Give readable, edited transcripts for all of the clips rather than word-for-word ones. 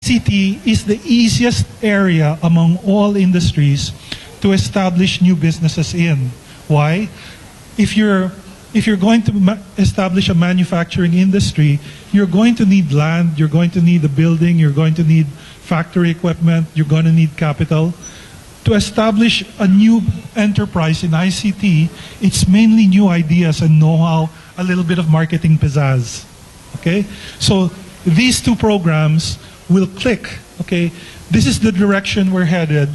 ICT is the easiest area among all industries to establish new businesses in. Why? If you're going to establish a manufacturing industry, you're going to need land, you're going to need a building, you're going to need factory equipment, you're going to need capital. To establish a new enterprise in ICT, it's mainly new ideas and know-how, a little bit of marketing pizzazz. Okay? So these two programs will click. Okay? This is the direction we're headed.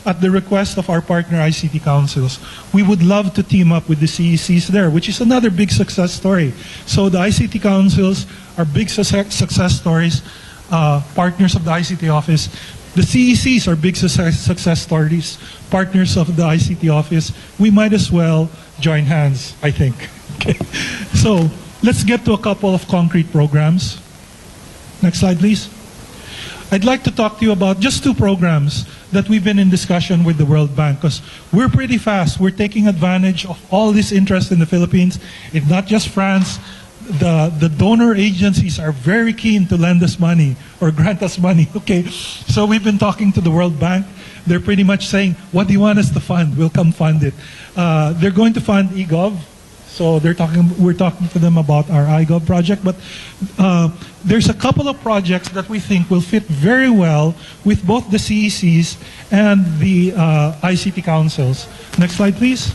At the request of our partner ICT councils, we would love to team up with the CECs there, which is another big success story. So the ICT councils are big success stories, partners of the ICT office. The CECs are big success stories, partners of the ICT office. We might as well join hands, I think. Okay. So let's get to a couple of concrete programs. Next slide, please. I'd like to talk to you about just two programs that we've been in discussion with the World Bank, because we're pretty fast. We're taking advantage of all this interest in the Philippines. If not just France, the donor agencies are very keen to lend us money or grant us money. Okay, so we've been talking to the World Bank. They're pretty much saying, what do you want us to fund? We'll come fund it. They're going to fund eGov. So we're talking to them about our iGov project, but there's a couple of projects that we think will fit very well with both the CECs and the ICT councils. Next slide, please.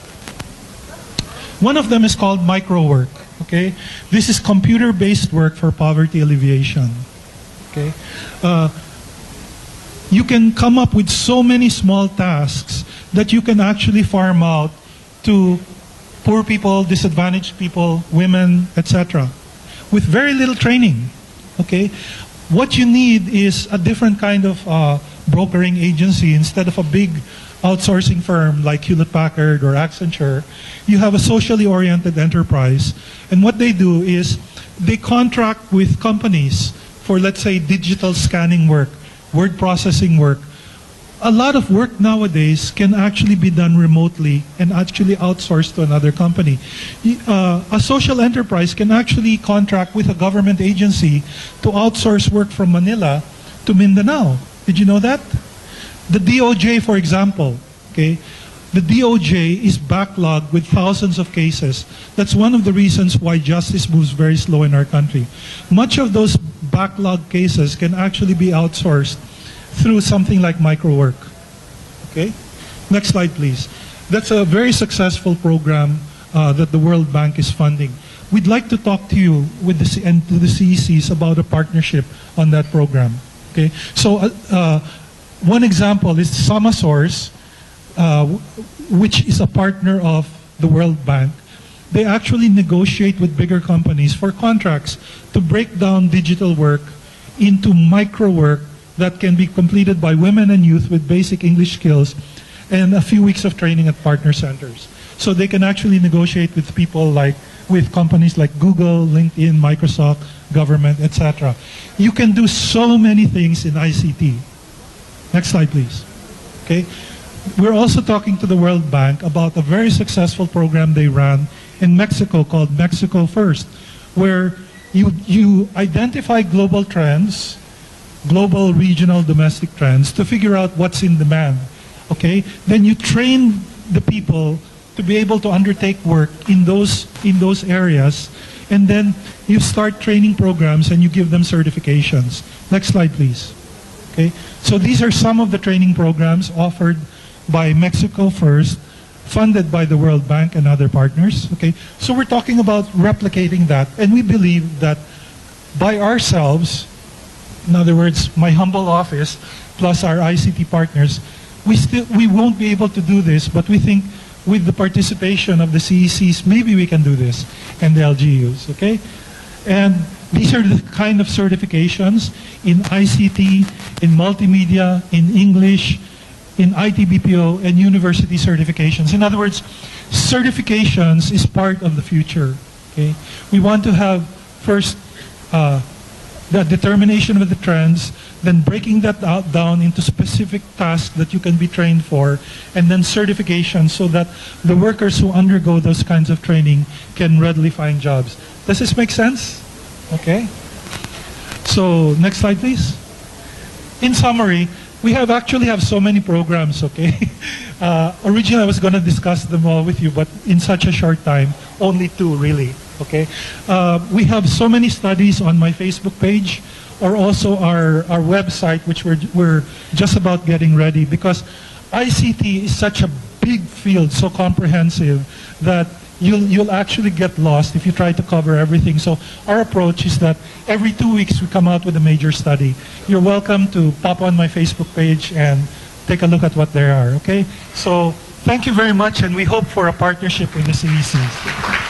One of them is called microwork. Okay, this is computer-based work for poverty alleviation. Okay, you can come up with so many small tasks that you can actually farm out to poor people, disadvantaged people, women, etc., with very little training. Okay, what you need is a different kind of brokering agency. Instead of a big outsourcing firm like Hewlett-Packard or Accenture, you have a socially oriented enterprise, and what they do is they contract with companies for, let's say, digital scanning work, word processing work. A lot of work nowadays can actually be done remotely and actually outsourced to another company. A social enterprise can actually contract with a government agency to outsource work from Manila to Mindanao. Did you know that? The DOJ, for example, okay, the DOJ is backlogged with thousands of cases. That's one of the reasons why justice moves very slow in our country. Much of those backlog cases can actually be outsourced through something like microwork. Okay? Next slide, please. That's a very successful program that the World Bank is funding. We'd like to talk to you with and to the CECs about a partnership on that program. Okay? So one example is Samasource, which is a partner of the World Bank. They actually negotiate with bigger companies for contracts to break down digital work into micro work that can be completed by women and youth with basic English skills and a few weeks of training at partner centers. So they can actually negotiate with people with companies like Google, LinkedIn, Microsoft, government, etc. You can do so many things in ICT. Next slide, please. Okay. We're also talking to the World Bank about a very successful program they ran in Mexico called Mexico First, where you identify global trends, global, regional, domestic trends to figure out what's in demand. Okay? Then you train the people to be able to undertake work in those areas, and then you start training programs and you give them certifications. Next slide, please. Okay? So these are some of the training programs offered by Mexico First, funded by the World Bank and other partners. Okay? So we're talking about replicating that, and we believe that by ourselves, in other words, my humble office plus our ICT partners, we won't be able to do this, but we think with the participation of the CECs, maybe we can do this, and the LGUs, okay? And these are the kind of certifications in ICT, in multimedia, in English, in IT/BPO, and university certifications. In other words, certifications is part of the future, okay? We want to have first the determination of the trends, then breaking that down into specific tasks that you can be trained for, and then certification so that the workers who undergo those kinds of training can readily find jobs. Does this make sense? Okay. So next slide, please. in summary, we actually have so many programs, okay? Originally, I was going to discuss them all with you, but in such a short time, only 2 really, okay? We have so many studies on my Facebook page, or also our website, which we're just about getting ready, because ICT is such a big field, so comprehensive, that you'll actually get lost if you try to cover everything. So our approach is that every 2 weeks we come out with a major study. You're welcome to pop on my Facebook page and take a look at what there are, okay? So thank you very much, and we hope for a partnership with the CECs.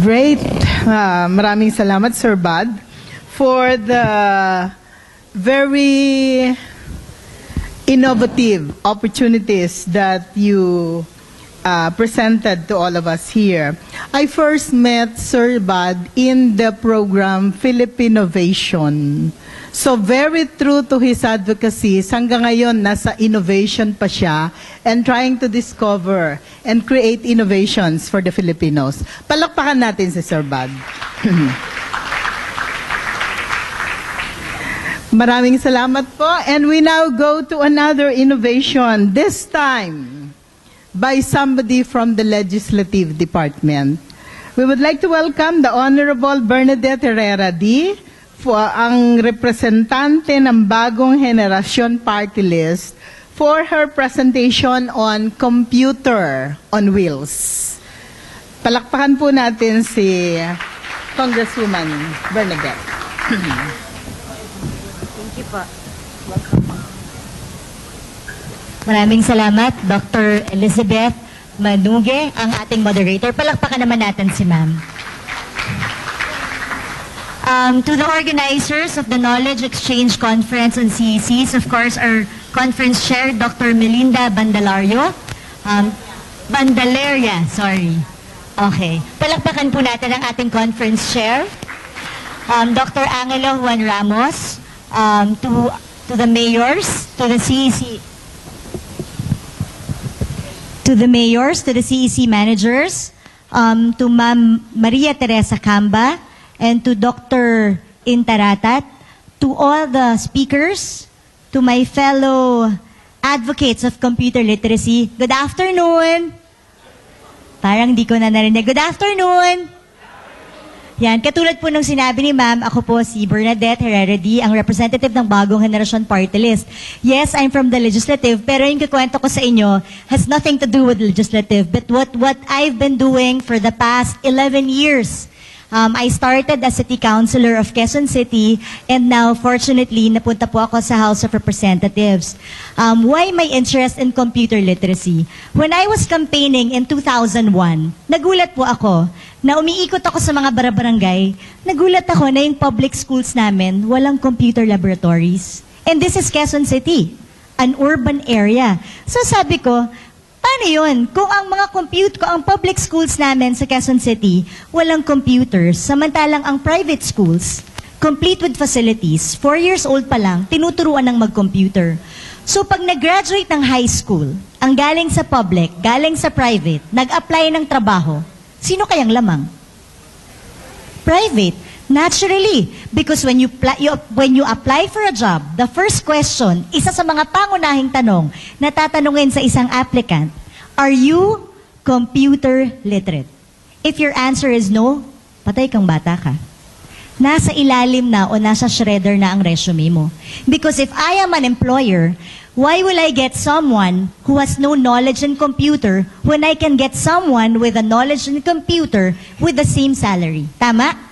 Great. Maraming salamat, Sir Bud, for the very innovative opportunities that you presented to all of us here. I first met Sir Bud in the program Philippinovation. So very true to his advocacy, hanggang ngayon nasa innovation pa siya and trying to discover and create innovations for the Filipinos. Palakpakan natin si Sir Bud. Maraming salamat po. And we now go to another innovation, this time by somebody from the Legislative Department. We would like to welcome the Honorable Bernadette Herrera D., ang representante ng bagong henerasyon party list, for her presentation on computer on wheels. Palakpakan po natin si Congresswoman Bernadette. Thank you po. Maraming salamat, Dr. Elizabeth Manuge, ang ating moderator. Palakpakan naman natin si Ma'am. To the organizers of the Knowledge Exchange Conference on CECs, of course, our conference chair, Dr. Melinda Bandalario. Bandaleria, sorry. Okay. Palakpakan po natin ang ating conference chair. Dr. Angelo Juan Ramos, to the mayors, to the CEC, to the mayors, to the CEC managers, to Ma'am Maria Teresa Camba, and to Dr. Intaratat, to all the speakers, to my fellow advocates of computer literacy, good afternoon. Parang di ko na narinig. Good afternoon. Yan, katulad po ng sinabi ni Ma'am, ako po si Bernadette Herrera D., ang representative ng bagong henerasyon party list. Yes, I'm from the legislative, pero yung kikwento ko sa inyo has nothing to do with legislative, but what I've been doing for the past 11 years. I started as City Councilor of Quezon City, and now, fortunately, napunta po ako sa House of Representatives. Why my interest in computer literacy? When I was campaigning in 2001, nagulat po ako na umiikot ako sa mga barangay, nagulat ako na yung public schools namin walang computer laboratories. And this is Quezon City, an urban area. So sabi ko, paano yun? Kung ang public schools namin sa Quezon City, walang computers, samantalang ang private schools, complete with facilities, 4 years old pa lang, tinuturuan ng mag-computer. So pag nag-graduate ng high school, ang galing sa public, galing sa private, nag-apply ng trabaho, sino kayang lamang? Private. Naturally, because when you apply for a job, the first question, isa sa mga pangunahing tanong na tatanungin sa isang applicant, are you computer literate? If your answer is no, patay kang bata ka. Nasa ilalim na o nasa shredder na ang resume mo. Because if I am an employer, why will I get someone who has no knowledge in computer when I can get someone with a knowledge in computer with the same salary? Tama?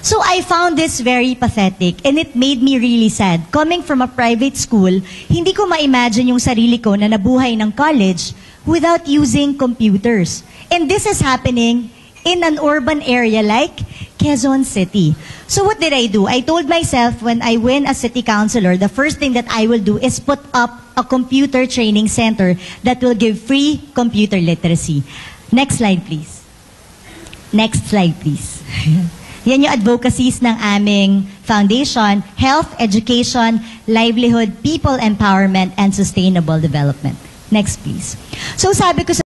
So I found this very pathetic, and it made me really sad. Coming from a private school, hindi ko ma-imagine yung sarili ko na nabuhay ng college without using computers. And this is happening in an urban area like Quezon City. So what did I do? I told myself when I win as city councilor, the first thing that I will do is put up a computer training center that will give free computer literacy. Next slide, please. Next slide, please. Yan yung advocacies ng aming foundation: health, education, livelihood, people empowerment, and sustainable development. Next, please. So sabi ko sa